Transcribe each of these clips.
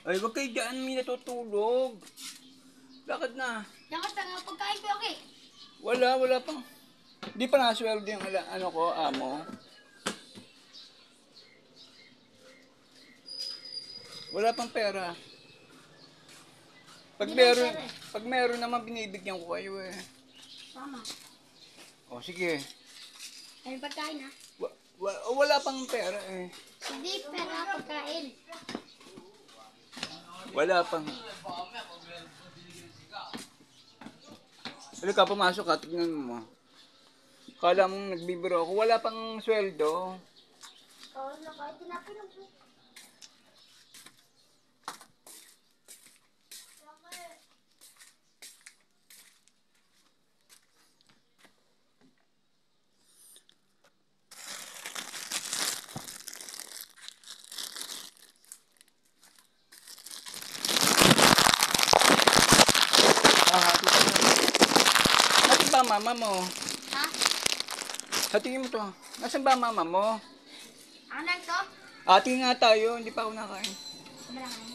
Ay, wag kayo dyan, may natutulog. Lakad na. Lakad na nga pagkain ko, okay? Wala pang. Di pa nasweldo yung ano ko, amo. Wala pang pera. Hindi lang pera eh. Pag meron naman binibigyan ko kayo eh. Tama. O sige. Ay, pagkain ha? Wala pang pera eh. Hindi pera pagkain. Wala pang. Halika, pumasok ka, tignan mo. Kala mong nagbibiro ako, wala pang sweldo. Oo, kahit tinapin mo. Hati ka na. Nasaan ba mama mo? Ha? Hatiin mo to. Nasaan ba mama mo? Anak to? Hati nga tayo, hindi pa ako nakain. Kumalangan.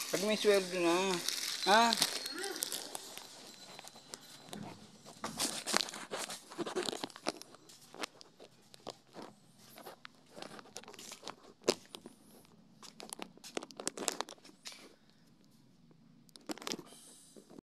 Pag may sweldo na. Ha?